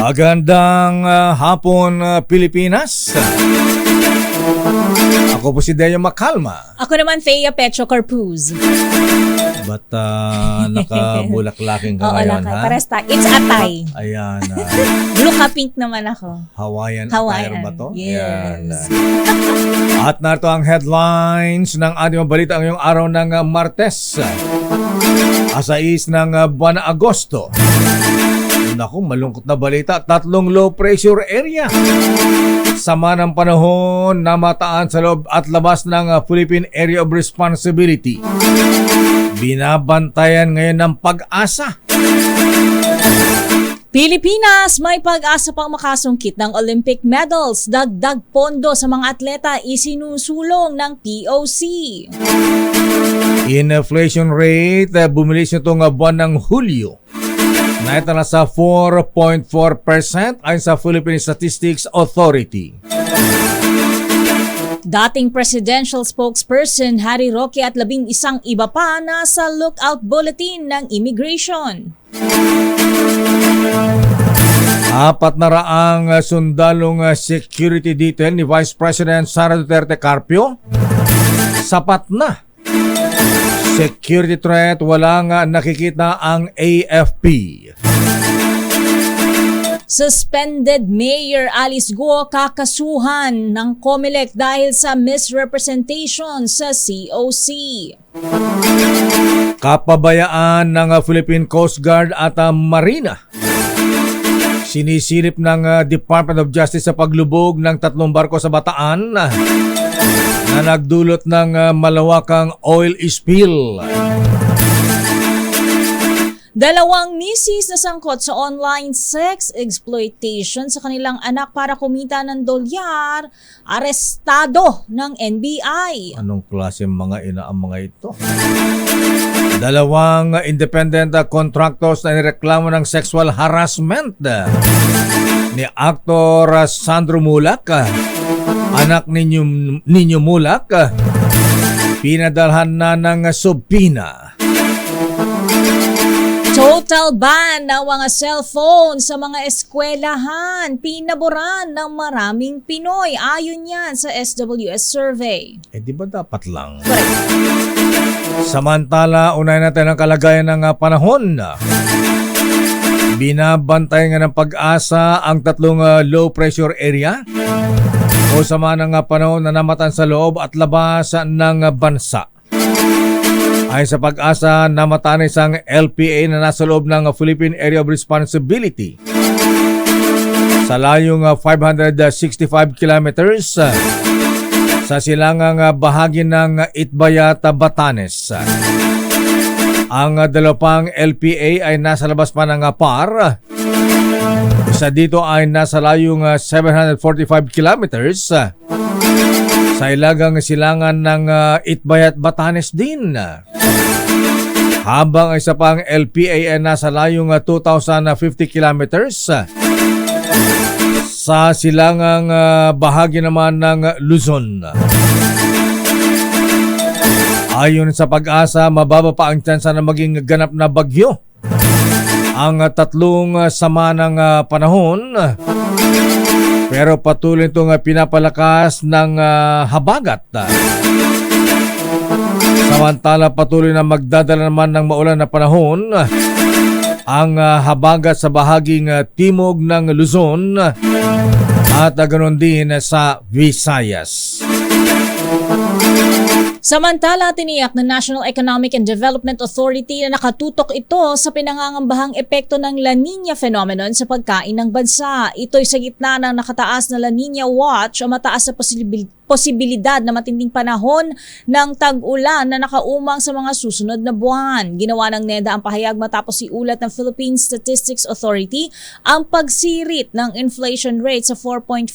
Magandang hapon, Pilipinas. Ako po si Deo Macalma. Ako naman, Thea Petro Carpuz. Ba't nakabulaklaking ka Oo, ngayon, lakay. ha? Pares tayo. It's atay. Ayan. Blue ka pink naman ako. Hawaiian attire ba to? Yes. Ayan. At narito ang headlines ng ating balita ngayong araw ng Martes. Asais ng buwan na Agosto. Naku, malungkot na balita. 3 low pressure area. Sama ng panahon na mataan sa loob at labas ng Philippine Area of Responsibility. Binabantayan ngayon ng pag-asa. Pilipinas, may pag-asa pang makasungkit ng Olympic medals. Dagdag pondo sa mga atleta isinusulong ng POC. Inflation rate, bumilis nitong buwan ng Hulyo. Naita na sa 4.4% ayon sa Philippine Statistics Authority. Dating presidential spokesperson Harry Roque at 11 iba pa nasa lookout bulletin ng immigration. 400 sundalong security detail ni Vice President Sara Duterte Carpio. Sapat na. Security threat, walang nakikita ang AFP. Suspended Mayor Alice Guo kakasuhan ng COMELEC dahil sa misrepresentation sa COC. Kapabayaan ng Philippine Coast Guard at Marina. Sinisilip ng Department of Justice sa paglubog ng 3 barko sa Bataan na nagdulot ng malawakang oil spill. 2 misis na sangkot sa online sex exploitation sa kanilang anak para kumita ng dolyar, arestado ng NBI. Anong klase mga ina ang mga ito? 2 independent contractors na nireklamo ng sexual harassment ni aktor Sandro Mulak, anak ninyo Mulak, pinadalhan na ng subpina. Total ban ng mga cellphone sa mga eskwelahan. Pinaboran ng maraming Pinoy. Ayon yan sa SWS survey. Di ba dapat lang? Samantala, unahin natin ang kalagayan ng panahon. Binabantay nga ng pag-asa ang 3 low pressure area o sama ng panahon na namatan sa loob at labas ng bansa. Ayon sa pag-asa, namatan isang LPA na nasa loob ng Philippine Area of Responsibility sa layong 565 kilometers sa silangang bahagi ng Itbayat, Batanes. Ang 2 pang LPA ay nasa labas pa ng PAR. Isa dito ay nasa layong 745 kilometers sa ilagang silangan ng Itbayat, Batanes din. Habang isa pang LPA ay nasa layong 2,050 kilometers sa silangang bahagi naman ng Luzon. Ayon sa pag-asa, mababa pa ang tsansa na maging ganap na bagyo ang 3 sama ng panahon, pero patuloy itong pinapalakas ng habagat. Samantala, patuloy na magdadala naman ng maulan na panahon ang habagat sa bahaging timog ng Luzon at ganoon din sa Visayas. Samantala, tiniyak ng National Economic and Development Authority na nakatutok ito sa pinangangambahang epekto ng La Nina phenomenon sa pagkain ng bansa. Ito'y sa gitna ng nakataas na La Nina Watch o mataas na posibilidad na matinding panahon ng tag-ulan na nakaumang sa mga susunod na buwan. Ginawa ng NEDA ang pahayag matapos iulat ng Philippine Statistics Authority ang pagsirit ng inflation rate sa 4.4%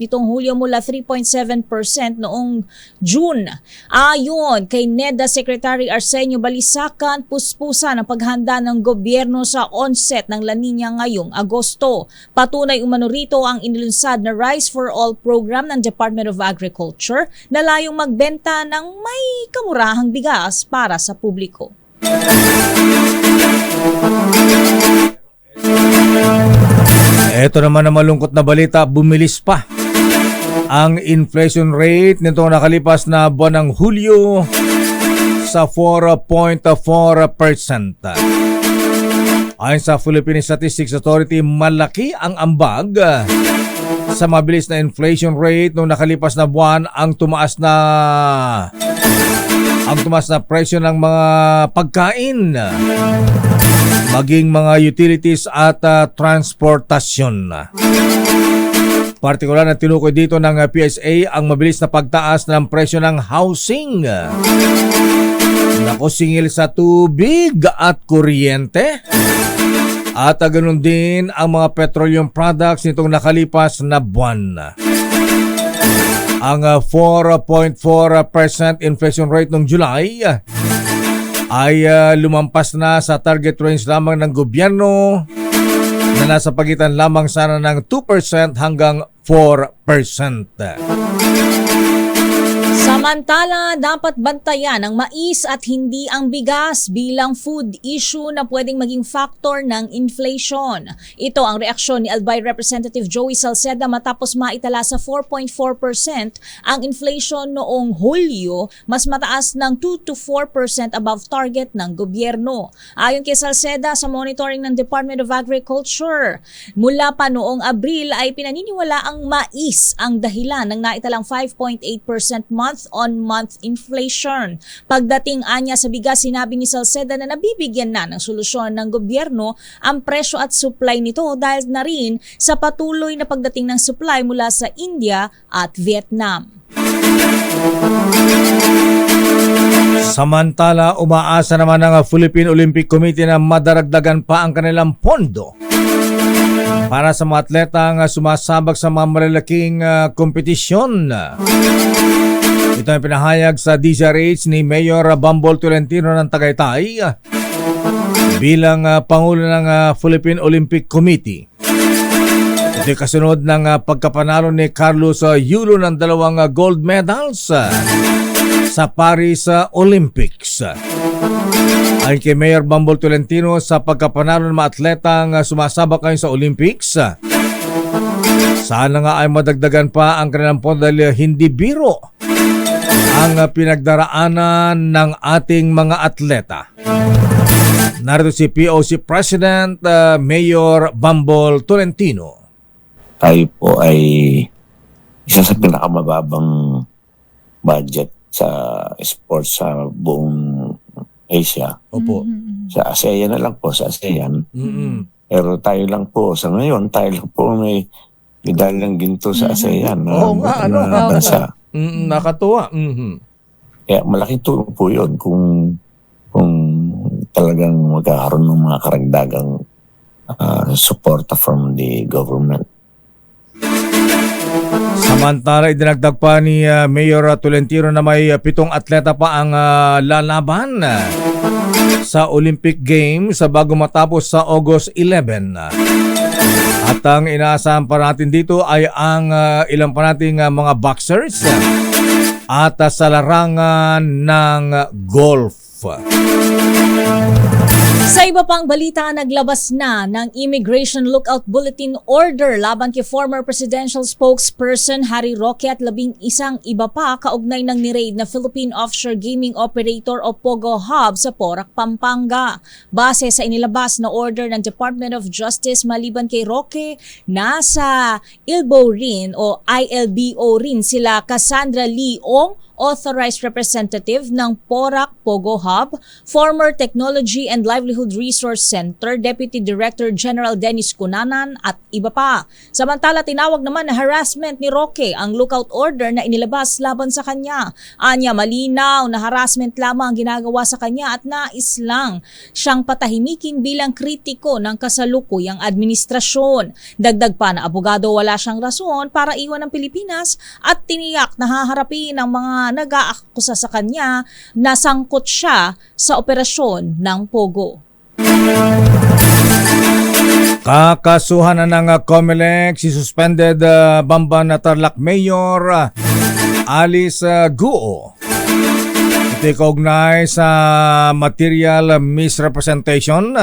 nitong Hulyo mula 3.7% noong June. Ayon kay NEDA Secretary Arsenio Balisacan, puspusan ang paghanda ng gobyerno sa onset ng La Nina ngayong Agosto. Patunay umano rito ang inilunsad na Rice for All program ng Department of Agriculture na layong magbenta ng may kamurahang bigas para sa publiko. Ito naman ang malungkot na balita, bumilis pa ang inflation rate nitong nakalipas na buwan ng Hulyo sa 4.4%. Ayon sa Philippine Statistics Authority, malaki ang ambag sa mabilis na inflation rate nung nakalipas na buwan. Ang tumaas na presyo ng mga pagkain, maging mga utilities at transportasyon. Partikular na tinukoy dito ng PSA ang mabilis na pagtaas ng presyo ng housing, singil sa tubig at kuryente, at ganoon din ang mga petroleum products nitong nakalipas na buwan. Ang 4.4% inflation rate noong July ay lumampas na sa target range lamang ng gobyerno na nasa pagitan lamang sana ng 2% hanggang 4%. Samantala, dapat bantayan ang mais at hindi ang bigas bilang food issue na pwedeng maging factor ng inflation. Ito ang reaksyon ni Albay Representative Joey Salceda matapos maitala sa 4.4% ang inflation noong Hulyo, mas mataas ng 2 to 4% above target ng gobyerno. Ayon kay Salceda sa monitoring ng Department of Agriculture, mula pa noong Abril ay pinaniniwala ang mais ang dahilan ng naitalang 5.8% month-on-month inflation. Pagdating anya sa bigas, sinabi ni Salceda na nabibigyan na ng solusyon ng gobyerno ang presyo at supply nito dahil na rin sa patuloy na pagdating ng supply mula sa India at Vietnam. Samantala, umaasa naman ng Philippine Olympic Committee na madaragdagan pa ang kanilang pondo para sa mga atletang sumasabak sa mga malalaking kompetisyon. Ito ay pinahayag sa DZRH ni Mayor Bambol Tolentino ng Tagaytay bilang Pangulo ng Philippine Olympic Committee. Ito ay kasunod ng pagkapanalo ni Carlos Yulo ng 2 gold medals sa Paris Olympics. Ayon kay Mayor Bambol Tolentino, sa pagkapanalo ng mga atletang sumasabak ngayon sa Olympics, sana nga ay madagdagan pa ang kanilang pondo dahil hindi biro ang pinagdaraanan ng ating mga atleta. Narito si POC President Mayor Bambol Tolentino. Tayo po ay isa sa pinakamababang budget sa sports sa buong Asia. Opo. Sa ASEAN na lang po, sa ASEAN. Pero tayo lang po, sa ngayon, tayo lang po may medalyang ginto sa ASEAN. Oo nga, ano? Bansa. Nakatuwa. Kaya malaking tulong po yun kung talagang magkakaroon ng mga karagdagang suporta from the government. Samantala, idinagdag pa ni Mayor Tolentino na may 7 atleta pa ang lalaban sa Olympic Games bago matapos sa August 11. At ang inaasahan pa natin dito ay ang ilang pa nating mga boxers at sa larangan ng golf. Sa iba pang balita, naglabas na ng Immigration Lookout Bulletin Order laban kay former presidential spokesperson Harry Roque at 11 iba pa kaugnay ng niraid na Philippine Offshore Gaming Operator o POGO Hub sa Porac, Pampanga. Base sa inilabas na order ng Department of Justice, maliban kay Roque, nasa ILBO rin o ILBO rin sila Cassandra Leong, Authorized Representative ng Porac POGO Hub, former Technology and Livelihood Resource Center Deputy Director General Dennis Cunanan at iba pa. Samantala, tinawag naman na harassment ni Roque ang lookout order na inilabas laban sa kanya. Anya, malinaw na harassment lamang ang ginagawa sa kanya at nais lang siyang patahimikin bilang kritiko ng kasalukuyang administrasyon. Dagdag pa na abogado, wala siyang rason para iwan ang Pilipinas at tiniyak na haharapin ang mga nag-aakusa sa kanya na sangkot siya sa operasyon ng POGO. Kakasuhan na ng COMELEC si suspended Bamban Tarlac Mayor Alice Guo. Ito kaugnay sa material misrepresentation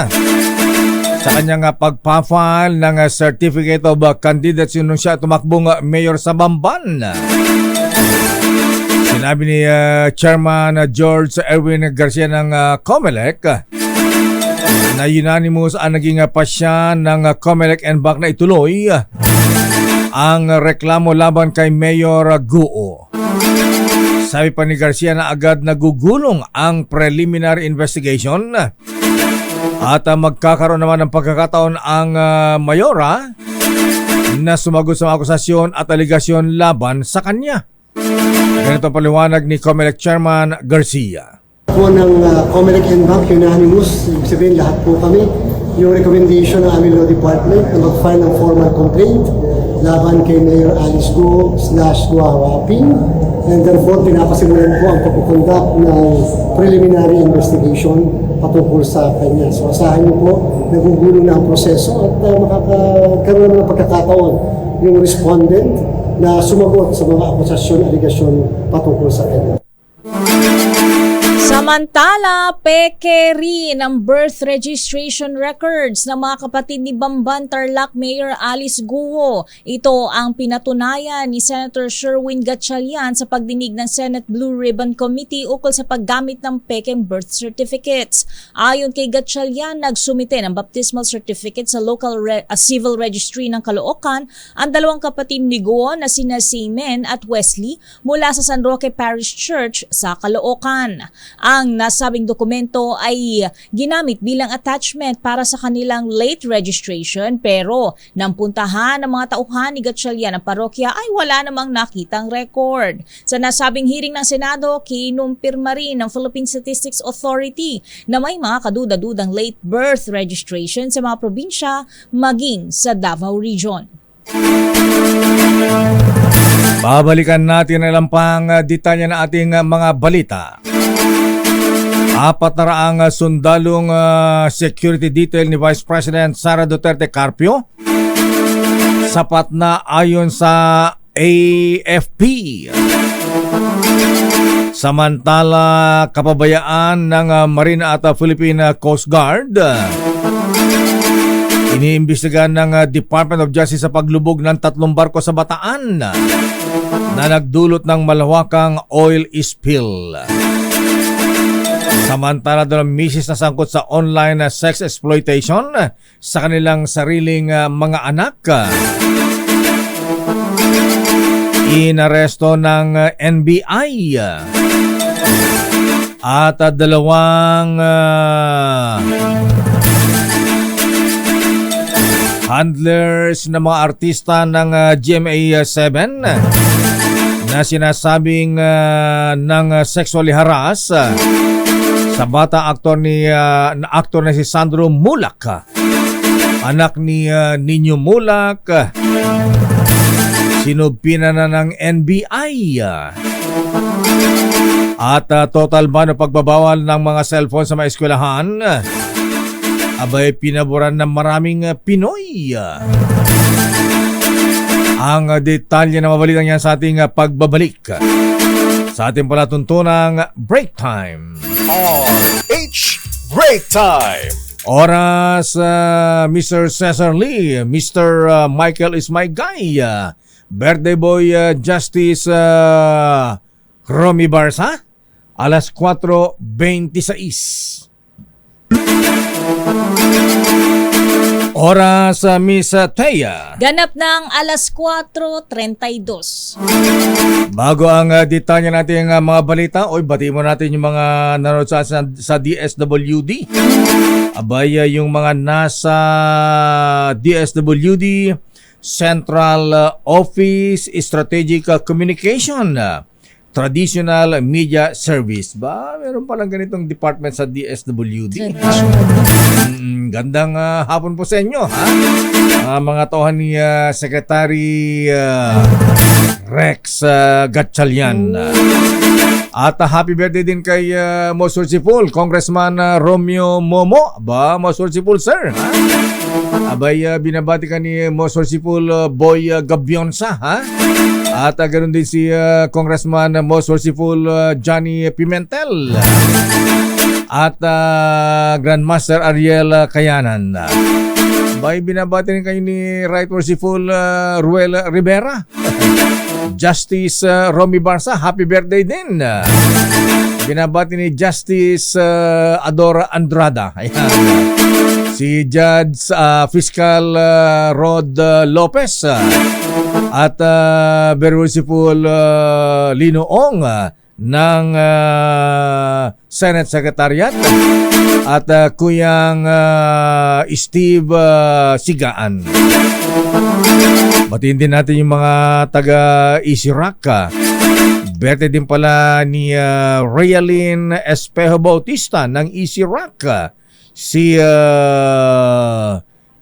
sa sa kanyang pagpa-file ng Certificate of Candidacy nung siya tumakbong mayor sa Bamban. Sinabi ni Chairman George Erwin Garcia ng COMELEC na unanimous ang naging pasya ng COMELEC and BAC na ituloy ang reklamo laban kay Mayor Guo. Sabi pa ni Garcia na agad nagugulong ang preliminary investigation at magkakaroon naman ng pagkakataon ang mayora na sumagot sa mga akusasyon at aligasyon laban sa kanya. Ganito ang paliwanag ni COMELEC Chairman Garcia. Po ng COMELEC and BAC, unanimous, ibig sabihin lahat po kami, yung recommendation ng aming law department na mag-file ng formal complaint laban kay Mayor Alice Guo / Guo Ping, and therefore pinapasimulan po ang pagkukonduct ng preliminary investigation patungkol sa kanya. So asahan niyo po, nagugulong na ang proseso at makakaroon ng pagkakataon yung respondent na sumagot sa mga akusasyon, aligasyon patungkol sa kanya. Samantala, peke rin ang birth registration records ng mga kapatid ni Bamban Tarlac Mayor Alice Guo. Ito ang pinatunayan ni Senator Sherwin Gatchalian sa pagdinig ng Senate Blue Ribbon Committee ukol sa paggamit ng pekeng birth certificates. Ayon kay Gatchalian, nagsumite ng baptismal certificate sa local civil registry ng Caloocan ang dalawang kapatid ni Guo na sina Seamen at Wesley mula sa San Roque Parish Church sa Caloocan. Ang nasabing dokumento ay ginamit bilang attachment para sa kanilang late registration, pero nang puntahan ng mga tauhan ni Gatchalian ng parokya ay wala namang nakitang record. Sa nasabing hearing ng Senado, kinumpirma rin ng Philippine Statistics Authority na may mga kaduda-dudang late birth registration sa mga probinsya maging sa Davao Region. Babalikan natin ang ilang pang detalye na ating mga balita. 400 sundalong security detail ni Vice President Sara Duterte Carpio sapat na ayon sa AFP. Samantala, kapabayaan ng Marine at Philippine Coast Guard iniimbestigahan ng Department of Justice sa paglubog ng 3 barko sa Bataan na nagdulot ng malawakang oil spill. Samantala, dalawang misis na sangkot sa online sex exploitation sa kanilang sariling mga anak. Inaresto ng NBI at dalawang handlers na mga artista ng GMA7 na sinasabing ng sexually harass sa bata aktor na si Sandro Mulak, anak ni Nino Mulak. Sinubpina na ng NBI at total ban o pagbabawal ng mga cellphone sa mga eskwelahan abay pinaboran ng maraming Pinoy. Ang detalye na mabalitan niya sa ating pagbabalik sa ating palatuntunang break time. RH Break Time. Oras, Mr. Cesar Lee, Mr. Michael is my guy, birthday boy Justice Romy Barsa, alas 4:26. Oras, Miss Thea. Ganap ng alas 4:32. Bago ang detalye natin mga balita, bati mo natin yung mga nanonood sa DSWD. Abay, yung mga nasa DSWD Central Office Strategic Communication Traditional Media Service. Meron palang ganitong department sa DSWD. Gandang hapon po sa inyo, mga tauhan ni Secretary Rex Gatchalian. At happy birthday din kay Most Merciful Congressman Romeo Momo. Most Merciful sir. Abay, binabati ka ni Most Merciful Boy Gabionsa, At ganoon din si Congressman Most Merciful Johnny Pimentel. at Grandmaster Ariel Kayanan. Bay, binabati rin kayo ni Right Merciful Ruel Rivera. Justice Romy Barsa, happy birthday din. Binabati ni Justice Adora Andrada. Ayan. Si Judge Fiscal Rod Lopez at very merciful Lino Ong ng Senate Secretariat at Kuyang Steve Sigaan. Batiin din natin yung mga taga Easy Rock. Birthday din pala ni Realin Espejo Bautista ng Easy Rock. Si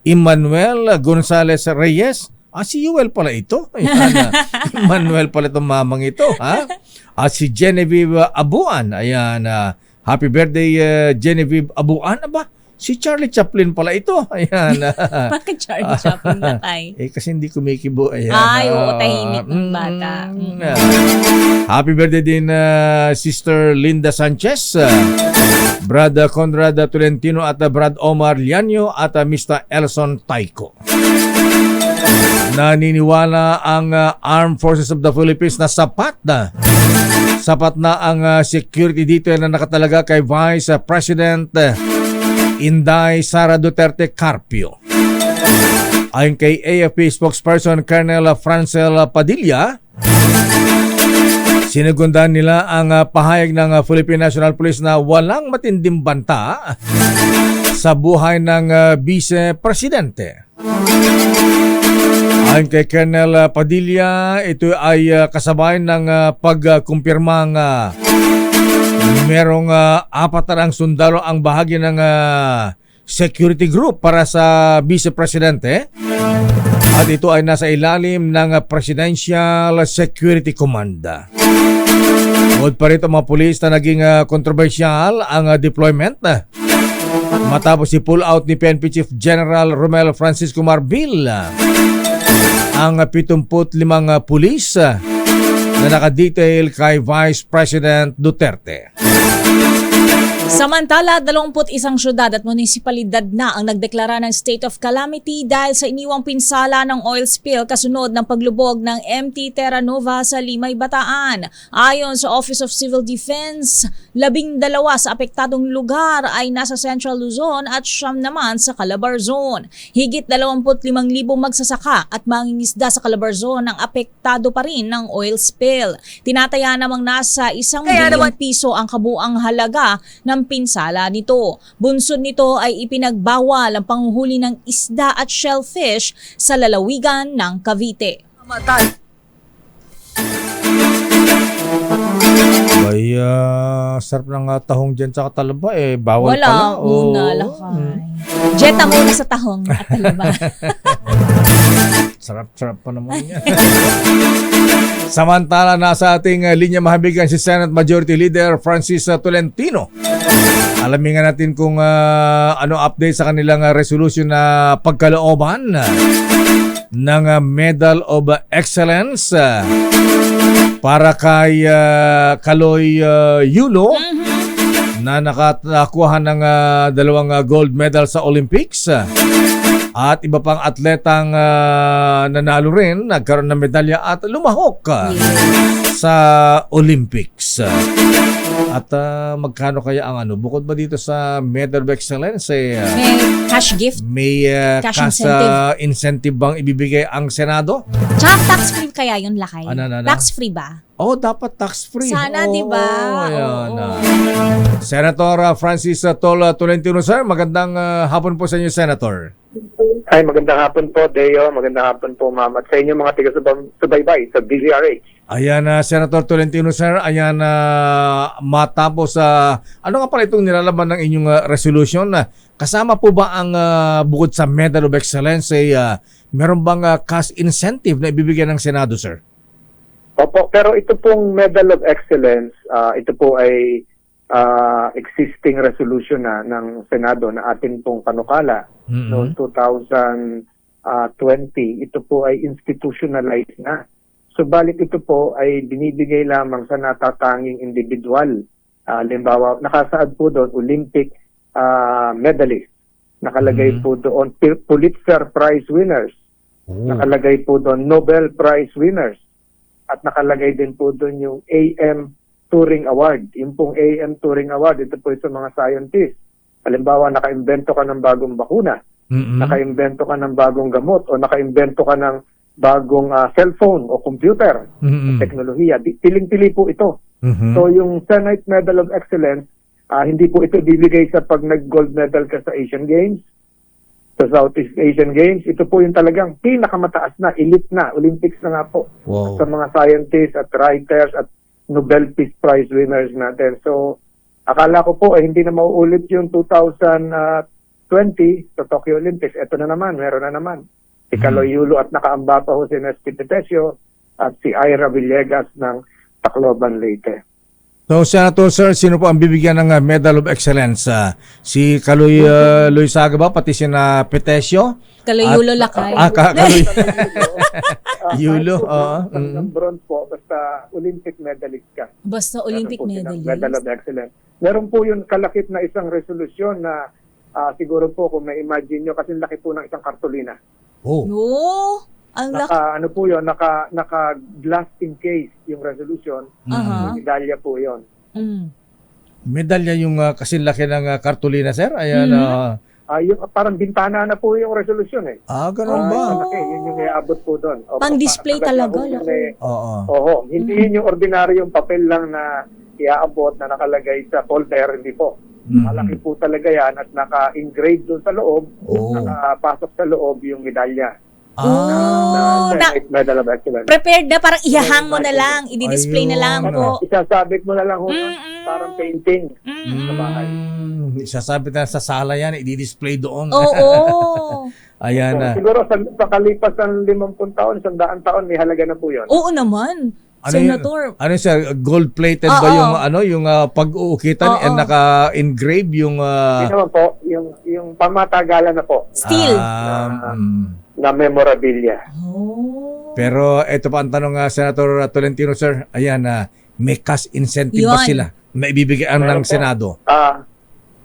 Emmanuel Gonzalez Reyes. Si Yuel pala ito. Ayan, Emmanuel pala itong mamang ito. Ha? Si Genevieve Abuan. Ayan, happy birthday Genevieve Abuan. Aba, si Charlie Chaplin pala ito. Ayan. Bakit Charlie Chaplin na kay? Kasi hindi kumikibo. Ayan. Ay, oo, tahimik ng bata. Happy birthday din Sister Linda Sanchez, Brad Conrad Tolentino at Brad Omar Lianyo at Mr. Elson Taiko. Naniniwala ang Armed Forces of the Philippines na sapat na ang security detail na nakatalaga kay Vice President Inday Sara Duterte Carpio. Ayon kay AFP spokesperson Colonel Francel Padilla, sinugundan nila ang pahayag ng Philippine National Police na walang matinding banta sa buhay ng Vice Presidente. Ayon kay Colonel Padilla, ito ay kasabay ng pagkumpirmang merong 4 sundalo ang bahagi ng security group para sa Vice Presidente at ito ay nasa ilalim ng Presidential Security Command. Bukod pa rito mga pulis na naging kontrobersyal ang deployment matapos i-pull out ni PNP Chief General Romel Francisco Marbil ang 75 pulis na nakadetail kay Vice President Duterte. Samantala, 21 syudad at munisipalidad na ang nagdeklara ng state of calamity dahil sa iniwang pinsala ng oil spill kasunod ng paglubog ng MT Terra Nova sa Limay, Bataan. Ayon sa Office of Civil Defense, 12 sa apektadong lugar ay nasa Central Luzon at 9 naman sa Calabar Zone. Higit 25,000 magsasaka at mangingisda sa Calabar Zone ang apektado pa rin ng oil spill. Tinataya namang nasa 1 bilyong piso ang kabuang halaga ng pinsala nito. Bunsod nito ay ipinagbawal ang panghuhuli ng isda at shellfish sa lalawigan ng Cavite. Ay, sarap ng tahong dyan sa Talaba bawal Wala, pala. muna lakay. Jetta muna sa tahong at talaba. Sarap pa naman yan. Samantala, nasa ating linya mahabigan si Senate Majority Leader Francis Tolentino. Alamin nga natin kung ano update sa kanilang resolution na pagkalooban ng Medal of Excellence para kay Kaloy Yulo na nakakuha ng 2 gold medal sa Olympics at iba pang atletang nanalo rin, nagkaroon ng medalya at lumahok sa Olympics. At magkano kaya ang bukod ba dito sa Medal of Excellence May cash gift, may cash cash incentive bang ibibigay ang Senado? tsaka tax-free kaya yun lakay. Ano? Tax-free ba? Dapat tax-free. Sana, di ba? Ayan. Oo. Senator Francis Tolentino, sir. Magandang hapon po sa inyo, Senator. Ay, magandang hapon po, Deo. Magandang hapon po, ma'am. At sa inyo mga taga-subaybay sa DZRH. Ayan, Senator Tolentino, sir. Ayan, matapos ano nga pala itong nilalaban ng inyong resolution? Kasama po ba ang bukod sa Medal of Excellence, meron bang cash incentive na ibibigay ng Senado, sir? Opo, pero ito pong Medal of Excellence, ito po ay existing resolution na ng Senado na atin pong panukala noong 2020. Ito po ay institutionalized na. Subalit ito po ay binibigay lamang sa natatanging individual Halimbawa, nakasaad po doon, Olympic medalist. Nakalagay po doon, Pulitzer Prize winners. Nakalagay po doon, Nobel Prize winners. At nakalagay din po doon yung AM Turing Award. Yung pong AM Turing Award, ito po sa mga scientists. Halimbawa, naka-invento ka ng bagong bakuna, naka-invento ka ng bagong gamot, o naka-invento ka ng bagong cellphone o computer, teknolohiya. Piling-pili po ito. So yung Senate Medal of Excellence, hindi po ito bibigay sa pag nag-gold medal ka sa Asian Games, sa Southeast Asian Games. Ito po yung talagang pinakamataas na, elite na, Olympics na nga po. Wow. Sa mga scientists at writers at Nobel Peace Prize winners natin. So, akala ko po hindi na mauulit yung 2020 sa Tokyo Olympics. Ito na naman, meron na naman. Si Caloy Yulo at nakaamba pa ho si Nesty Petesio at si Ira Villegas ng Tacloban, Leyte. So, Senator Sir, sino po ang bibigyan ng Medal of Excellence? Si Kaloy Loizaga ba? Pati si na Petesio? Kaloy-Yulo Lakay. Kaloy Yulo. Ng bronze po, basta Olympic medalist ka. Basta Olympic Meron po silang medalist. Medal of Excellence. Meron po yun kalakip na isang resolusyon na siguro po kung may imagine nyo, kasi laki po ng isang kartolina. Oh. No, ang laki. Ano po yun, naka glass in case yung resolution. Aha. Medalya po yun. Medalya yung kasi laki ng kartulina, sir? Ayan. Yung, parang bintana na po yung resolution eh. Ganun ba? Okay, yun yung iabot po doon. Pang-display talaga. Oo. Hindi yun yung ordinaryong papel lang na iaabot na nakalagay sa folder, hindi po. Malaki po talaga yan at naka-engrave doon sa loob, nakapasok sa loob yung medalya. Senate Medal of Excellence. Prepared na, parang ihahang mo na lang, i-display na lang po. Isasabit mo na lang parang painting sa bahay. Isasabit na sa sala yan, i-display doon. Oo. Ayan na. Siguro sa kalipas ng 50 taon, 100 taon, may halaga na po yun. Oo naman. Senator. Ano sir, gold-plated ba yung pag-uukitan and naka-engrave yung Hindi naman po, yung pamatagalan na po. Steel. Na memorabilia. Pero ito pa ang tanong, Senator Tolentino, sir. Ayan, may cash incentive ba Yun. sila? May ibibigyan ng po. Senado?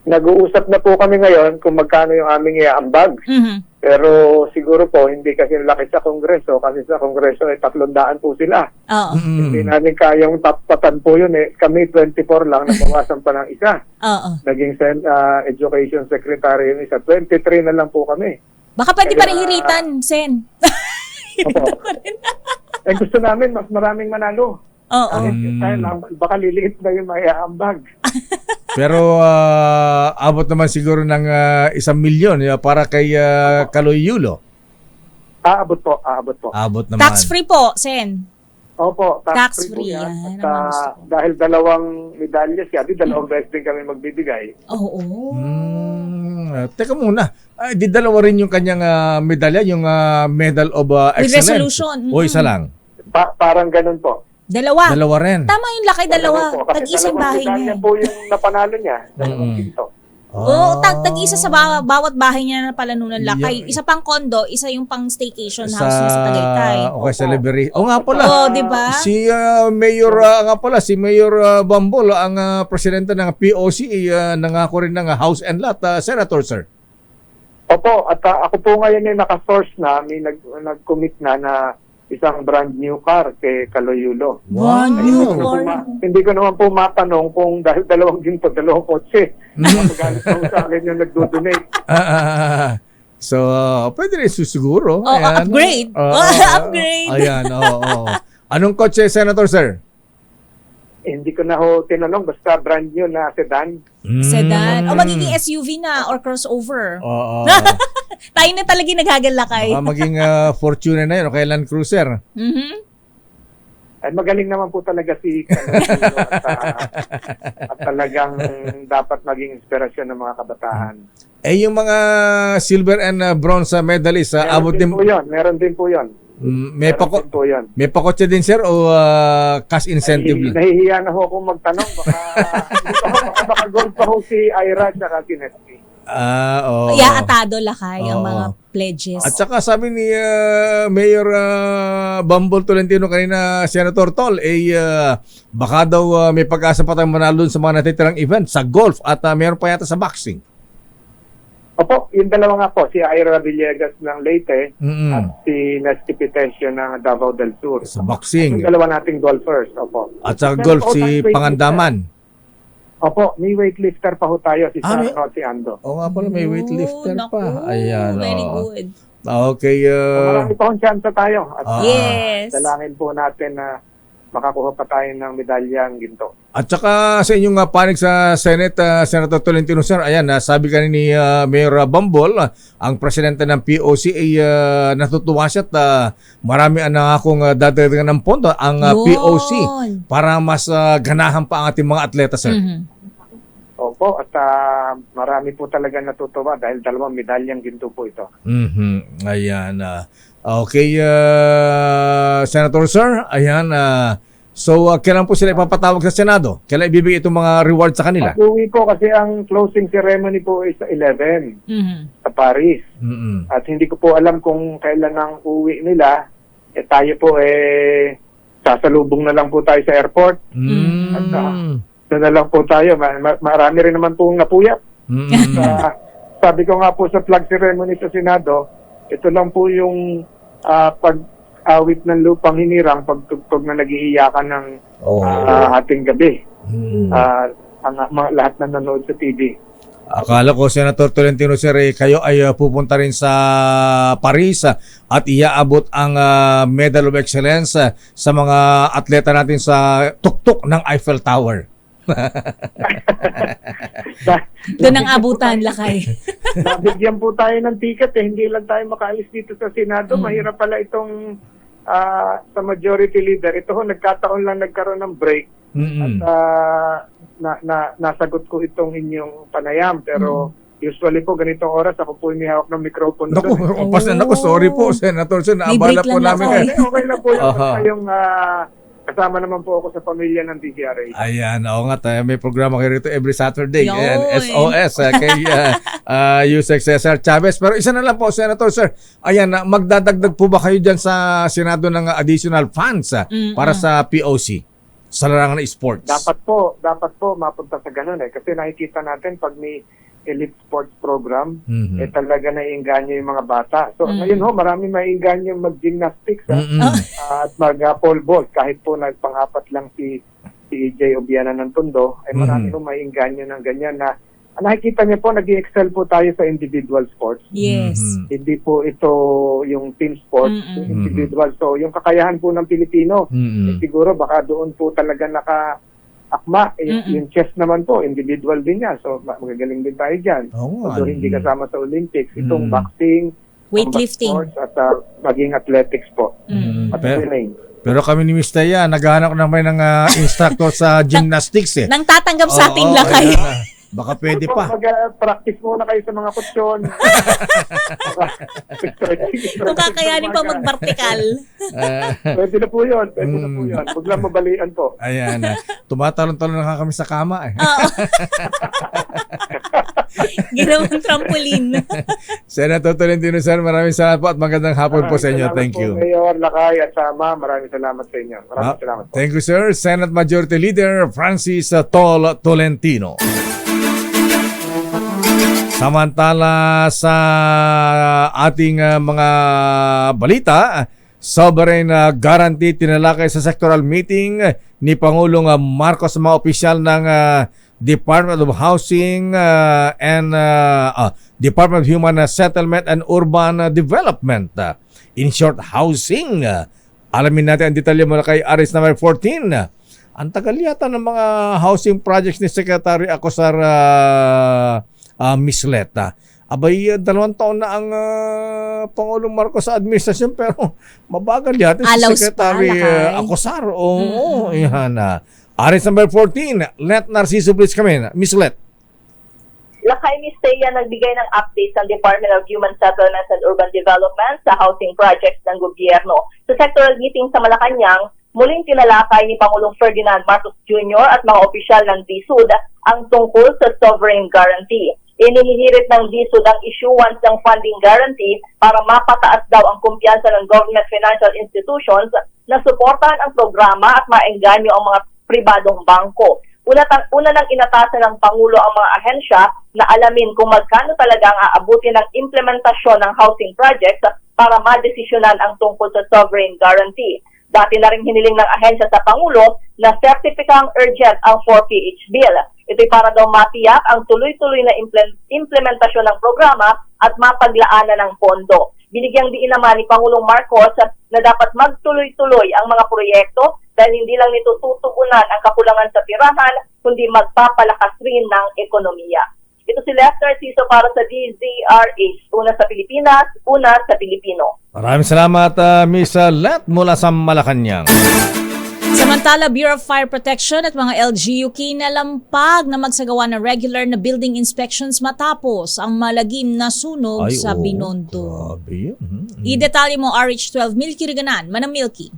Nag-uusap na po kami ngayon kung magkano yung aming iaambag. Pero siguro po, hindi kasi laki sa Kongreso. Kasi sa Kongreso, 300 po sila. Oo. Hindi namin kayang tapatan po yun. Kami 24 lang, nabawasan pa ng isa. Oo. Naging Education Secretary yung isa. 23 na lang po kami. Baka pwede pa rin hiritan, Sen. Opo. Gusto namin, mas maraming manalo. Oo. Baka liliit na yung maiaambag. Pero abot naman siguro ng 1 milyon para kay Kaloy Yulo. Aabot po. Abot naman. Tax-free po, Sen. Opo, Tax-free po yan. yan. At, dahil 2 medalya siya, 2 beses din kami magbibigay. Oo. Teka muna. Di dalawa rin yung kanyang medalya, yung Medal of With Excellence. resolution. O isa lang? Parang ganun po. Dalawa. Dalawa rin. Tama yung laki, dalawa. Dalawa po. Kasi Tag-isang dalawang bahay medalya niya. po yung napanalo niya. Dalawang pinto. Oo, tag-isa sa bawat bahay niya na palanunan lakay. Isa pang kondo, isa yung pang staycation house niya sa Tagaytay. Okay, sa Liberty. Nga pala. Oo, di ba? Si Mayor si Mayor Bambol ang presidente ng POC nangako rin ng House and Lot, Senator sir. Opo, at ako po ngayon ay naka-source na, may nag-commit na isang brand new car kay Kaloy Yulo. Brand new car. Hindi ko naman po matanong kung dahil 2 ginto, 2 kotse. Magalit po sa akin yung nagdo-donate. So, pwede rin susiguro. Upgrade. Upgrade. Ayan, oo. Anong kotse, Senator sir? Hindi ko na ho tinanong, basta brand new na sedan. Sedan. O magiging SUV na or crossover. Oo. Tayo na talaga nagagalakay. Baka maging Fortuner na yun o kay Land Cruiser. Ay, magaling naman po talaga si Kaloy Yulo at talagang dapat maging inspirasyon ng mga kabataan. Yung mga silver and bronze medalists, abot din Meron din po yun. May pakotse din sir o cash incentive lang? Nahihiya na ho akong magtanong. Baka gold pa ho si Ira at si Nesty. Oo. Iaatado lakay ang Oo. mga pledges. At saka sabi ni Mayor Bambol Tolentino kanina, Senator Tol, baka daw may pag-asa pa tayong manalo dun sa mga natitirang event sa golf at meron pa yata sa boxing. Opo, yung dalawa nga po, si Ira Villegas ng Leyte at si Nesty Pitesio ng Davao del Sur. Sa boxing. Yung dalawa nating golfers, opo. At sa Pero golf po, si weightlifter. Pangandaman. Opo, may weightlifter pa ho tayo, si Ah, may- Sarno, si Ando. Oo nga pala, may weightlifter naku, pa. Ayan. Very oo. good. Okay. So, marami pa akong chance tayo. At Yes. dalangin po natin na makakuha pa tayo ng medalyang ginto. At saka sa inyong panig sa Senate, Senator Tolentino sir, ayan, sabi ka ni Mayor Bambol, ang presidente ng POC ay natutuwa siya at marami ang nangakong dadagdagan ng pondo ang Yun. POC para mas ganahan pa ang ating mga atleta sir. Mhm. Opo, at marami po talaga natutuwa dahil dalawang medalyang ginto po ito. Mhm. Ayan. Okay, Senator sir, ayan. So, kailan po sila ipapatawag sa Senado? Kailan ibibigay itong mga reward sa kanila? Pag-uwi po kasi ang closing ceremony po is sa 11 Mhm. sa Paris. Mhm. At hindi ko po alam kung kailan ang uwi nila. Tayo po sasalubong na lang po tayo sa airport. Mm. Doon na lang po tayo. Marami rin naman po napuyat. Mm. Sabi ko nga po sa flag ceremony sa Senado, ito lang po yung pag-awit ng lupang hinirang, pagtugtog na nag-iiyakan ng hating gabi. Lahat na nanonood sa TV. Akala ko, Senator Tolentino sir, kayo ay pupunta rin sa Paris at iaabot ang Medal of Excellence sa mga atleta natin sa tuktok ng Eiffel Tower. Doon ang abutan lakay. Nabigyan po tayo ng ticket hindi lang tayo makaalis dito sa Senado. Mahirap pala itong sa majority leader. Ito ho, nagkataon lang nagkaroon ng break. At nasagot ko itong inyong panayam. Pero usually po ganitong oras ako po may hawak ng microphone. Naku, sorry po, Senator sir, May naabala break po lang namin. ako, kayo. Okay na po yun. Aha. Basta yung kasama naman po ako sa pamilya ng DZRH. Ayan, oo nga tayo. May programa kayo rito every Saturday. Yun. Ayan, SOS kay Yusek Cesar Chavez. Pero isa na lang po, Senator Sir. Ayan, magdadagdag po ba kayo dyan sa Senado ng additional funds para sa POC? Sa larangan ng sports? Dapat po mapunta sa ganun Kasi nakikita natin pag may elite sports program, talaga naiinganyo yung mga bata. So ngayon marami maiinganyo mag-gymnastics at mag-pole vault. Kahit po nagpang-apat lang si EJ Obiana ng Tondo, ay marami maiinganyo ng ganyan na nakikita niyo po, nag-excel po tayo sa individual sports. Yes. Hindi po ito yung team sports, yung individual. So yung kakayahan po ng Pilipino, siguro baka doon po talaga akma, yung chess naman po, individual din yan. So, magagaling din tayo dyan. Although hindi kasama sa Olympics. Itong boxing, Weightlifting. combat sports, at maging athletics po. At swimming. Pero kami ni Miss Taya, naghahanap naman ng instructor sa gymnastics Nang tatanggap sa ating Oo, lakay. ayan. Baka pwede pa. Mag-practice muna kayo sa mga kutsyon. Kung kakayanin pa mag-vertical. Pwede na po yun. Huwag lang mabalian po. Ayan. Tumatalon-talon na kami sa kama. Oo. Ginawang trampoline. Senator Tolentino sir, maraming salamat po at magandang hapon po sa inyo. Thank you. Mayor Lakay at Sama, maraming salamat sa inyo. Maraming salamat po. Thank you sir. Senate Majority Leader Francis Tol Tolentino. Samantala sa ating mga balita, sovereign guarantee tinalakay sa sectoral meeting ni Pangulong Marcos sa mga opisyal ng Department of Housing and Department of Human Settlement and Urban Development. In short, housing. Alamin natin ang detalye mula kay Aris number 14. Ang tagal yata ng mga housing projects ni Secretary Acosar Misleta. Abay, 2 taon na ang Pangulong Marcos sa administrasyon pero mabagal yata si Alaws Secretary pa, Acosar. Oo, yan. Aris number 14, Let Narciso please come in. Miss Let. Lakay Miss Taya nagbigay ng update ng Department of Human Settlements and Urban Development sa housing projects ng gobyerno. Sa sectoral meeting sa Malacanang, muling tinalakay ni Pangulong Ferdinand Marcos Jr. at mga opisyal ng DSUD ang tungkol sa sovereign guarantee. Inihirit ng DSUD ang issuance ng funding guarantee para mapataas daw ang kumpiyansa ng government financial institutions na suportahan ang programa at maengganyo ang mga pribadong bangko. Una nang inatasan ng Pangulo ang mga ahensya na alamin kung magkano talaga ang aabuti ng implementasyon ng housing projects para madesisyonan ang tungkol sa sovereign guarantee. Dati na rin hiniling ng ahensya sa Pangulo na sertipikang urgent ang 4PH bill. Ito'y para daw matiyak ang tuloy-tuloy na implementasyon ng programa at mapaglaanan ng pondo. Binigyang diin naman ni Pangulong Marcos na dapat magtuloy-tuloy ang mga proyekto dahil hindi lang nito tutugunan ang kakulangan sa tirahan, kundi magpapalakas rin ng ekonomiya. Ito si Lester Ciso para sa DZRH. Una sa Pilipinas, una sa Pilipino. Maraming salamat, Miss Let mula sa Malacanang. Samantala, Bureau of Fire Protection at mga LGU kinalampag na magsagawa ng regular na building inspections matapos ang malagim na sunog sa Binondo. Grabe. I-detalye mo RH12 Milky Riganan, Manang Milky.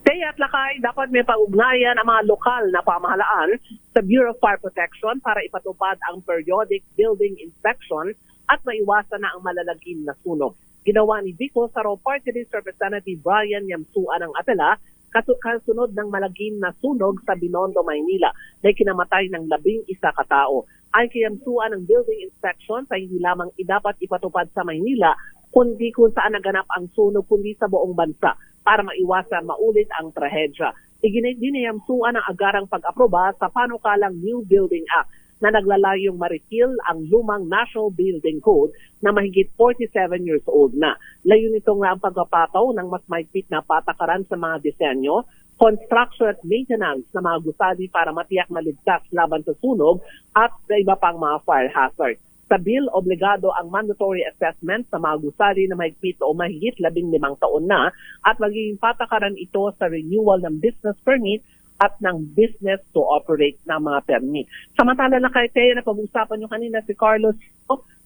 Taya at Lakay, dapat may pag-ugnayan ang mga lokal na pamahalaan sa Bureau of Fire Protection para ipatupad ang periodic building inspection at maiwasan na ang malalagim na sunog. Ginawa ni Vico Saro Party List Representative Brian Yamsuan ng Apela kasunod ng malagim na sunog sa Binondo, Maynila na kinamatay ng 11 katao. Ay kay Yamsuan ng building inspection sa hindi lamang dapat ipatupad sa Maynila kundi kung saan naganap ang sunog kundi sa buong bansa para maiwasan maulit ang trahedya. Diniyamsuan ang agarang pag-aproba sa panukalang New Building Act na naglalayong ma-repeal ang lumang National Building Code na mahigit 47 years old na. Layo nito nga ang pagpapataw ng mas mahigpit na patakaran sa mga disenyo, construction at maintenance na mga gusali para matiyak na ligtas laban sa sunog at sa iba pang mga fire hazard. Sa bill, obligado ang mandatory assessment sa mga gusali na mahigpit o mahigit 15 taon na at magiging patakaran ito sa renewal ng business permit at ng business to operate na mga permit. Samantala na kay Teo na pag-usapan nyo kanina si Carlos,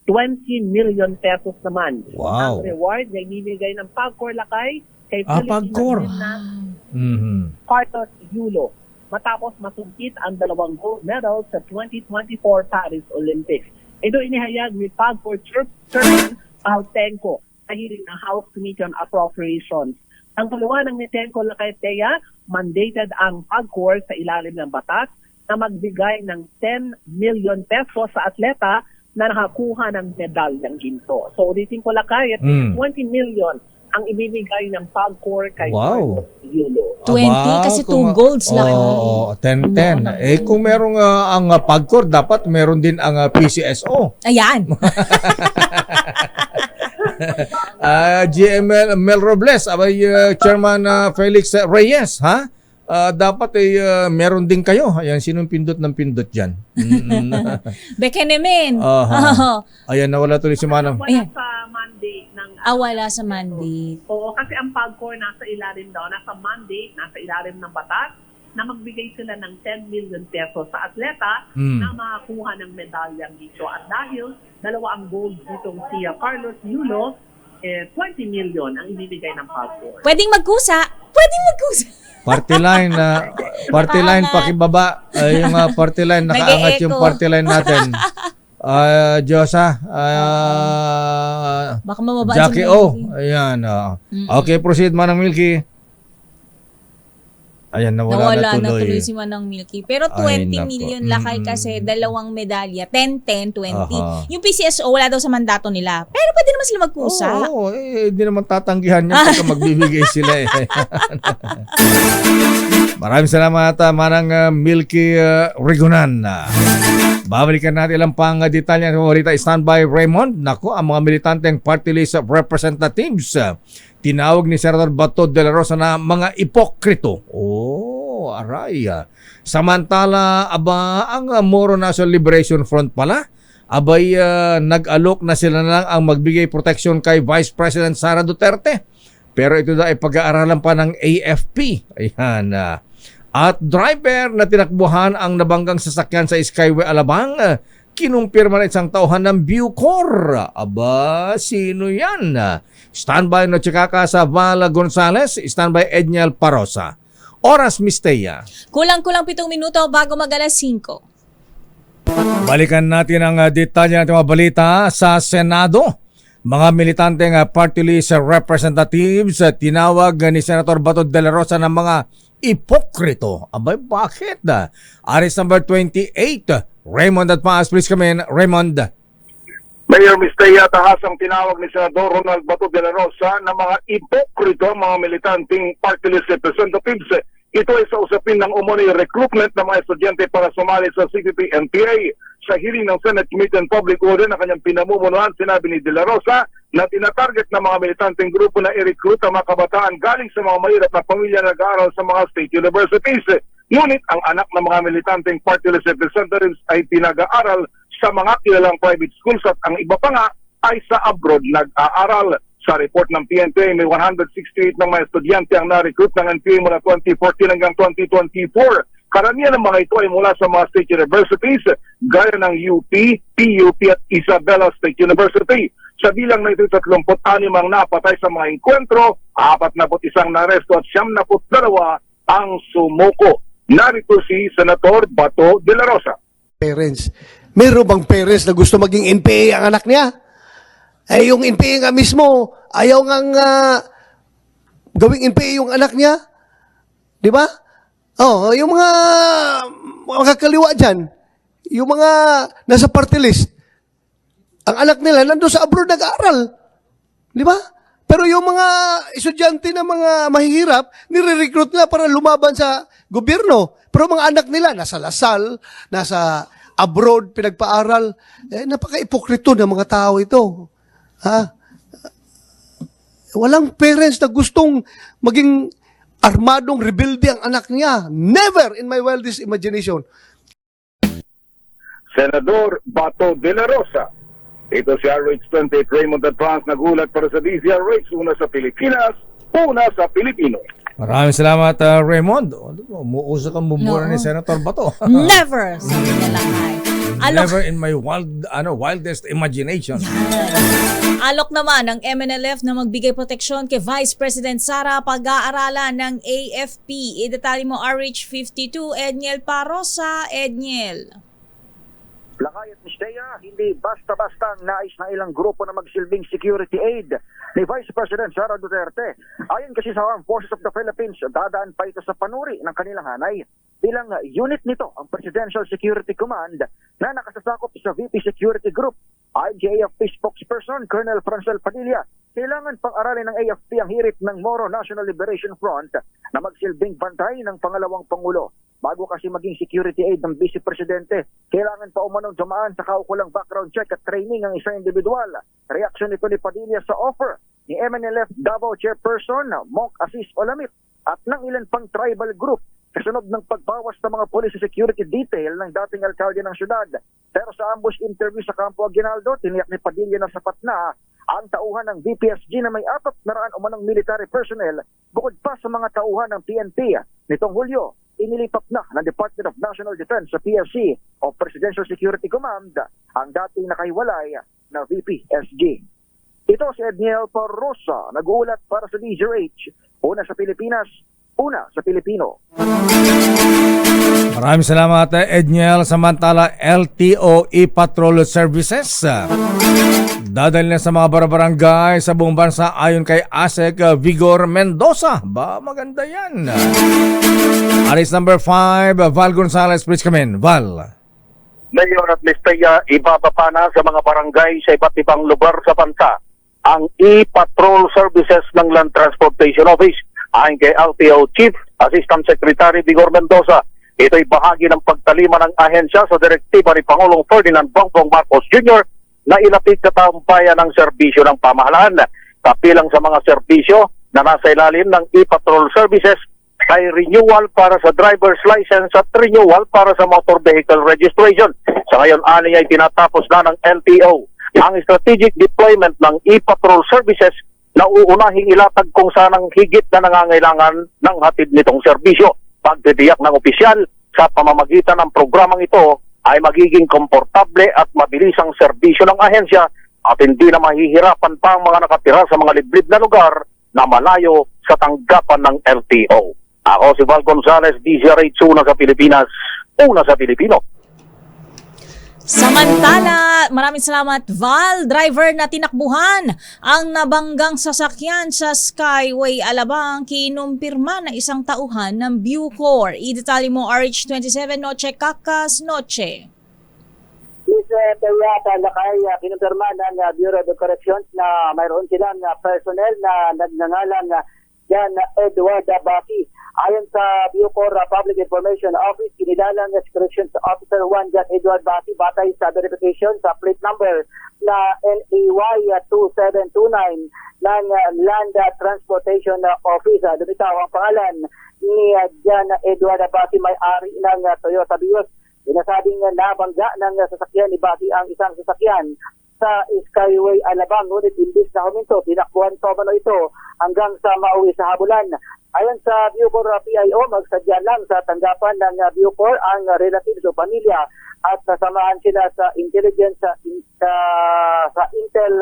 20 million pesos naman. Wow. Ang reward na ibibigay ng PAGCOR Lakay kay PAGCOR. Carlos Yulo matapos masumpit ang 2 gold medals sa 2024 Paris Olympics. Ito inihayag ni PAGCOR Chairman Tenko sa hearing ng House Committee on Appropriations. Ang paliwanag ni Tenko Lakayteya, mandated ang PAGCOR sa ilalim ng batas na magbigay ng 10 million pesos sa atleta na nakakuha ng medalyang ginto. So ulitin ko Lakay, 20 million ang ibibigay ng PAGCOR kay Carlos Yulo. 20 kasi 2 golds lang. Oo, 10-10. Kung merong ang PAGCOR, dapat meron din ang PCSO. Ayan. GML Mel Robles, Chairman Felix Reyes, ha? Dapat meron din kayo. Ayan, sinong pindot ng pindot dyan? Bekenemen. Ayan, nawala tuloy si Manang. Wala sa mandate ng Wala sa mandate. Oo, kasi ang PAGCOR nasa ilalim daw, nasa mandate, nasa ilalim ng batas na magbigay sila ng 10 million pesos sa atleta na makakuha ng medalyang dito. At dahil dalawa ang gold ditong si Carlos Yulo, 20 million ang ibibigay ng PAGCOR. Pwedeng magkusa. Pwedeng magkusa. Party line pakibaba. Yung party line, nakaangat yung party line natin. Diyosa, Baka mababa Jackie O. Ayan. Okay, proceed Manang Milky. Ayan, nawala na tuloy si Manang Milky. Pero 20 Ay, nako. million Lakay kasi 2 medalya. 10, 20. Yung PCSO wala daw sa mandato nila. Pero pwede naman sila magkusa. Oo, hindi naman tatanggihan niya pagka magbibigay sila. Maraming salamat, Manang Milky Rigunan. Babalikan natin ilang pang detalye ng balita. Standby Raymond. Nako, ang mga militanteng party list representatives tinawag ni Senator Bato de la Rosa na mga ipokrito. Aray. Samantala, ang Moro National Liberation Front pala, nag-alok na sila na lang ang magbigay proteksyon kay Vice President Sara Duterte. Pero ito daw ay pag-aaralan pa ng AFP. Ayan. At driver na tinakbuhan ang nabanggang sasakyan sa Skyway Alabang, kinumpirma na isang tauhan ng Bucor. Sino yan? Standby no Chikaka sa Vala Gonzales, standby Edniel Parosa. Oras, Miss Teya. Kulang-kulang 7 minuto bago mag-alas 5. Balikan natin ang detalye ng mga balita sa Senado. Mga militanteng party list representatives tinawag ni Senator Bato de la Rosa ng mga ipokrito. Abay, bakit? Aris number 28, Raymond at Paas. Please come in, Raymond. Mayor Mistaya, tahasang tinawag ni Senador Ronald Bato de la Rosa na mga ipokrito, mga militanteng party list representatives. Ito ay sa usapin ng umano'y recruitment ng mga estudyante para sumali sa CPP-NPA. Sa hearing ng Senate Committee on Public Order na kanyang pinamumunuan, sinabi ni De La Rosa na tinatarget ng mga militanteng grupo na i-recruit ang mga kabataan galing sa mga mahirap na pamilya na nag-aaral sa mga state universities. Ngunit ang anak ng mga militanteng party list representatives ay pinag-aaral sa mga kilalang private schools at ang iba pa nga ay sa abroad nag-aaral. Sa report ng PNPA, may 168 ng mga estudyante ang na-recruit ng NPA mula 2014 hanggang 2024. Karamihan ng mga ito ay mula sa mga state universities, gaya ng UP, PUP at Isabela State University. Sa bilang na ito, 36 ang napatay sa mga enkwentro, 41 na-aresto at 72 ang sumuko. Narito si Senator Bato de la Rosa. Parents. Meron bang parents na gusto maging NPA ang anak niya? Eh, yung NPA nga mismo, ayaw ngang gawing NPA yung anak niya. Di ba? Oh, yung mga kakaliwa dyan, yung mga nasa party list, ang anak nila nandun sa abroad nag-aaral. Di ba? Pero yung mga estudyante na mga mahihirap, nire-recruit nila para lumaban sa gobyerno. Pero mga anak nila, nasa Lasal, nasa abroad, pinagpaaral. Eh, napaka-ipokrito ng mga tao ito. Ha? Walang parents na gustong maging armadong rebelde ang anak niya. Never in my wildest imagination. Senador Bato de la Rosa. Ito si RH28 Raymond Advance, nagulat para sa DZRH, una sa Pilipinas, una sa Pilipino. Maraming salamat, Raymond. Umuusok ang bumura ni Senator Bato. Never! Sabi niya lang ay. Never in my wildest imagination. Alok naman ng MNLF na magbigay proteksyon kay Vice President Sara pag-aaralan ng AFP. Idetali mo RH52, Edniel Parosa. Edniel. Lakay at Mistea, hindi basta-basta nais na ilang grupo na magsilbing security aid ni Vice President Sara Duterte. Ayon kasi sa Armed Forces of the Philippines, dadaan pa ito sa panuri ng kanilang hanay. Bilang unit nito ang Presidential Security Command na nakasasakop sa VP Security Group. Ayon kay AFP spokesperson Colonel Francel Padilla, kailangan pang-aralin ng AFP ang hirit ng Moro National Liberation Front na magsilbing bantay ng pangalawang Pangulo. Bago kasi maging security aid ng Vice Presidente, kailangan pa umanong dumaan sa kaukulang background check at training ang isang individual. Reaksyon nito ni Padilla sa offer ni MNLF Davao Chairperson Monk Assis Olamit at ng ilan pang tribal group kasunod ng pagbawas ng mga police security detail ng dating alkalde ng syudad. Pero sa ambush interview sa Campo Aguinaldo, tiniyak ni Padilla na sapat na ang tauhan ng VPSG na may 400 umanong military personnel bukod pa sa mga tauhan ng PNP. Nitong Hulyo, inilipat na ng Department of National Defense sa PSC o Presidential Security Command ang dating nakahiwalay na VPSG. Ito si Edniel Parosa, nag-uulat para sa DZRH, una sa Pilipinas, una sa Pilipino. Maraming salamat, Edniel. Samantala, LTO e-Patrol Services dadalhin na sa mga barangay sa buong bansa ayon kay ASEC Vigor Mendoza. Ba, maganda yan. Aris number 5, Val Gonzalez, please come in. Val. Mayor at Mistaya, ibababa na sa mga barangay sa iba't ibang lugar sa bansa ang e-Patrol Services ng Land Transportation Office. Ayon kay LTO Chief Assistant Secretary Vigor Mendoza, ito'y bahagi ng pagtalima ng ahensya sa direktiba ni Pangulong Ferdinand Bongbong Marcos Jr. na ilapit sa taong bayan ng serbisyo ng pamahalaan. Kapilang sa mga serbisyo na nasa ilalim ng e-Patrol Services ay renewal para sa driver's license at renewal para sa motor vehicle registration. Sa ngayon, ani ay tinatapos na ng LTO ang strategic deployment ng e-Patrol Services na uunahing ilatag kung saan ang higit na nangangailangan ng hatid nitong serbisyo. Pagtitiyak ng opisyal sa pamamagitan ng programang ito ay magiging komportable at mabilisang serbisyo ng ahensya at hindi na mahihirapan pa ang mga nakatira sa mga liblib na lugar na malayo sa tanggapan ng LTO. Ako si Val Gonzalez, DZRH, una sa Pilipinas, una sa Pilipino. Samantala, maraming salamat Val, driver na tinakbuhan ang nabanggang sasakyan sa Skyway Alabang kinumpirma na isang tauhan ng Bucor. Idetalye mo RH27 Noche Kakas Noche. Ms. Peñata, lakay kinumpirma ng Bureau of Corrections na mayroon silang personnel na nagngangalang Jan Edward Baki. Ayon sa Bucor Public Information Office, kinilalang si Corrections Officer 1 Jan Edward Baki batay sa verification sa plate number na NAY 2729 ng Land Transportation Office. Dumitaw ang pangalan ni Jan Edward Baki, may-ari ng Toyota Vios. Sinasabing nabangga ng sasakyan ni Baki ang isang sasakyan sa Skyway Alabang, ngunit imbis na huminto, tinakbuhan umano ito hanggang sa mauwi sa habulan. Ayon sa Bucor PIO, magsadya lang sa tanggapan ng Bucor ang relatives o pamilya at sasamahan sila sa intelligence sa Intel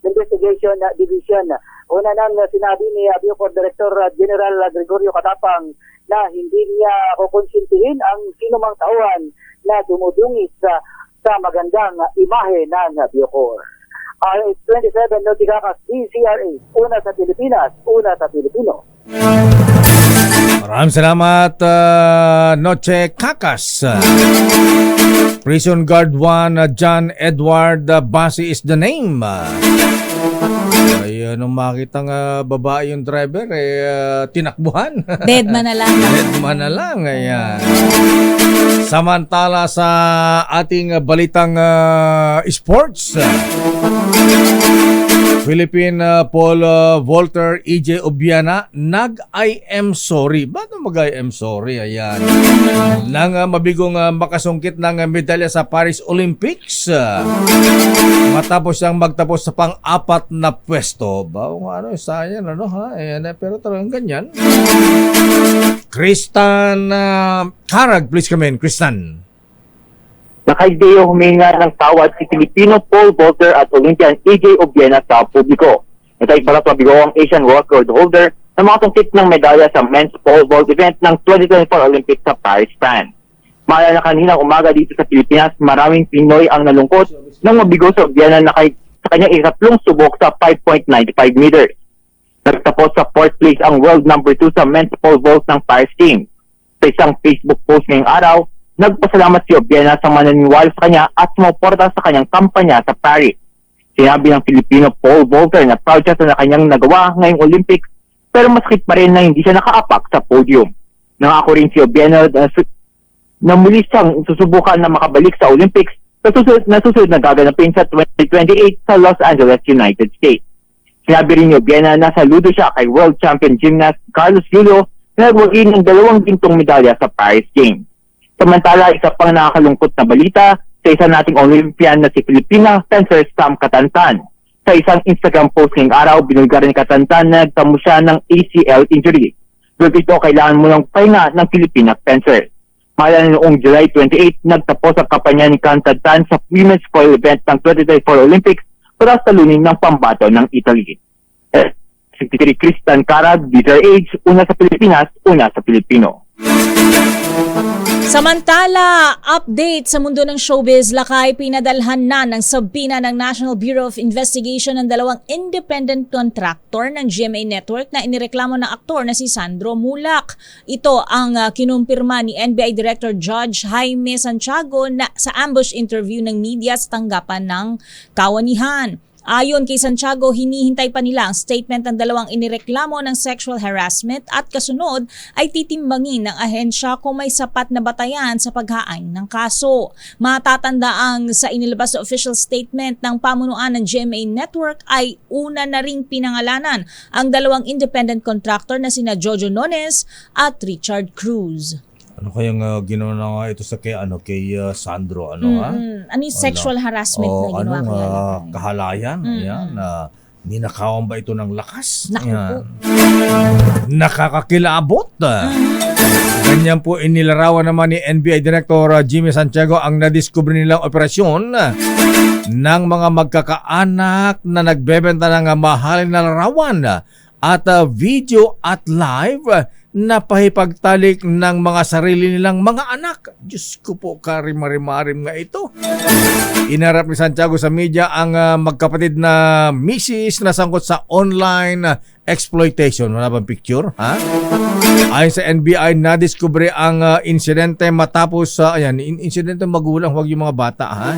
Investigation Division. Una nang sinabi ni Bucor Director General Gregorio Katapang na hindi niya kukonsintihin ang sinumang tauhan na dumudungis sa magandang imahe ng Bucor. RH27 Notikakas DCRA, una sa Pilipinas, una sa Pilipino. Maraming salamat, Noche Kakas. Prison Guard 1, John Edward Basi is the name. Ay, nung makitang babae yung driver, tinakbuhan. Deadman na lang. Deadman na lang. Ayan. Samantala sa ating balitang sports, Philippine Paul Volter, EJ Obiana, nag-I am sorry. Ba't mag-I am sorry? Ayan. Nang mabigong makasungkit ng medalya sa Paris Olympics. Matapos siyang magtapos sa pang-apat na pwesto. Sayang, ha? Ayan, pero talagang ganyan. Kristan Karag, please come in. Kristan. Nakaideo huminga ng tawad si Filipino pole vaulter at Olympian EJ Obiena sa publiko. Ito ay para pabigo ang Asian World Record holder na makatungkit ng medalya sa men's pole vault event ng 2024 Olympics sa Paris, France. Maalala na kaninang umaga dito sa Pilipinas, maraming Pinoy ang nalungkot nang mabigo sa Obiena na sa kanyang ikatlong subok sa 5.95 meters. Nagtapos sa 4th place ang world number 2 sa men's pole vault ng Paris team. Sa isang Facebook post ngayong araw, nagpasalamat si Obiena sa mananiwala sa kanya at sumuporta sa kanyang kampanya sa Paris. Sinabi ng Filipino pole vaulter na proud siya sa kanyang nagawa ngayong Olympics, pero masakit pa rin na hindi siya nakaapak sa podium. Nangako rin si Obiena na muli siyang susubukan na makabalik sa Olympics na susunod na gaganapin sa 2028 sa Los Angeles, United States. Sinabi rin ni Obiena na saludo siya kay world champion gymnast Carlos Julio na nagwagi ng 2 gintong medalya sa Paris Games. Samantala, isa pang nakakalungkot na balita sa isa nating Olympian na si Filipina fencer Sam Katantan. Sa isang Instagram post ngayong araw, binulgar ni Katantan na nagtamo siya ng ACL injury. Dahil ito, kailangan mo ng pahinga ng Filipina fencer. Maalala noong July 28, nagtapos ang kampanya ni Katantan sa women's foil event ng 2024 Olympics para talunin ng pambato ng Italy. 63 Kristan Karag, DZRH, una sa Pilipinas, una sa Pilipino. Samantala, update sa mundo ng showbiz, lakay pinadalhan na ng sabina ng National Bureau of Investigation ng 2 independent contractor ng GMA Network na inireklamo ng aktor na si Sandro Mulak. Ito ang kinumpirma ni NBI Director Judge Jaime Santiago na sa ambush interview ng media sa tanggapan ng kawanihan. Ayon kay Santiago, hinihintay pa nila ang statement ng 2 inireklamo ng sexual harassment at kasunod ay titimbangin ng ahensya kung may sapat na batayan sa paghain ng kaso. Matatanda ang sa inilabas na official statement ng pamunuan ng GMA Network ay una na ring pinangalanan ang 2 independent contractor na sina Jojo Nones at Richard Cruz. Ano kayang ginawa na nga ito sa kay Sandro, ha? Ano yung sexual harassment na ginawa kaya? Kahalayan, yan. Ninakawan ba ito ng lakas? Naku po. Nakakakilabot. Ganyan po inilarawan naman ni NBI Director Jimmy Santiago ang nadiskubre nilang operasyon ng mga magkakaanak na nagbebenta ng mahalin na larawan at video at live napahipagtalik ng mga sarili nilang mga anak. Diyos ko po, karim-marim nga ito. Inarap ni Santiago sa media ang magkapatid na misis na sangkot sa online exploitation. Wala bang picture? Ha? Ayon sa NBI, nadiskubre ang insidente matapos insidente magulang, huwag yung mga bata. Ha?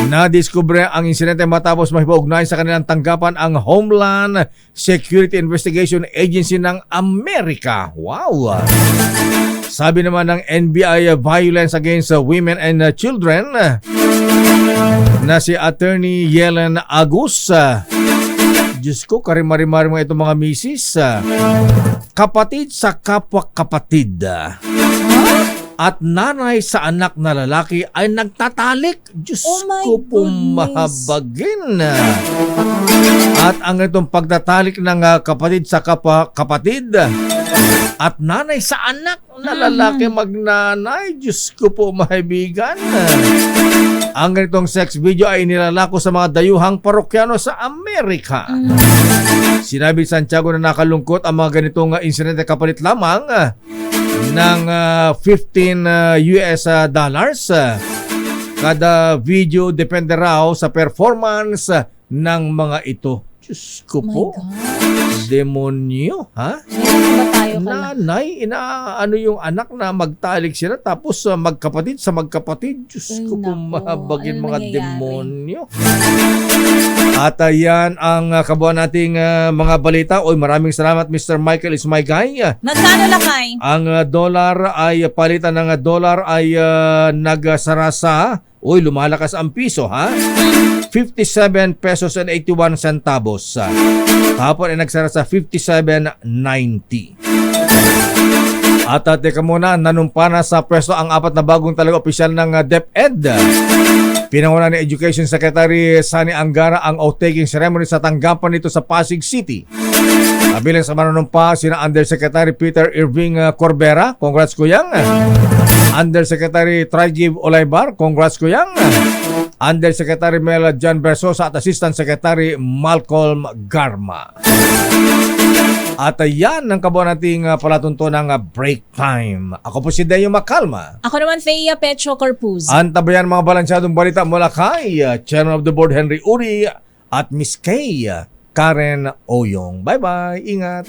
Nadiskubre ang insidente matapos mahipag-ugnayan sa kanilang tanggapan ang Homeland Security Investigation Agency ng Amerika. Wow! Sabi naman ng NBI, Violence Against Women and Children na si Attorney Yellen Agus. Diyos ko, karim-marim nga itong mga misis. Kapatid sa kapwa-kapatid. At nanay sa anak na lalaki ay nagtatalik. Diyos ko po, mahabagin. At ang itong pagtatalik ng kapatid sa kapatid at nanay sa anak na lalaki magnanay. Diyos ko po, mahibigan. Ang ganitong sex video ay nilalako sa mga dayuhang parokyano sa Amerika. Sinabi ni Santiago na nakalungkot ang mga ganitong insidente kapalit lamang ng $15 US kada video, depende raw sa performance ng mga ito. Diyos ko po, demonyo, ha? Nanay, inaano yung anak na magtalik sila tapos magkapatid sa magkapatid. Diyos ko po, mahabagin mga demonyo. At yan ang kabuuan nating mga balita. Oy, maraming salamat Mr. Michael Ismaygay. Magkano lakay? Ang dollar ay palitan ng dollar ay nagsara sa lumalakas ang piso, ha? 57 pesos and 81 centavos. Kahapon ay nagsara sa 57.90. At teka muna, nanumpa na sa pwesto ang 4 na bagong talaga opisyal ng DepEd. Pinanguna ni Education Secretary Sani Angara ang oath-taking ceremony sa tanggapan nito sa Pasig City. Kabilang sa manunumpa sina Undersecretary Peter Irving Corbera, congrats kuyang. Undersecretary Trajiv Olaybar, congrats kuyang. Undersecretary Mel John Bersosa at Assistant Secretary Malcolm Garma. At yan ang kabuuan nating palatuntunang break time. Ako po si Deo Macalma. Ako naman, Thea Petro Corpuz. Antabayan mga balansyadong balita mula kay Chairman of the Board Henry Uri at Miss Kay Karen Oyong. Bye-bye. Ingat.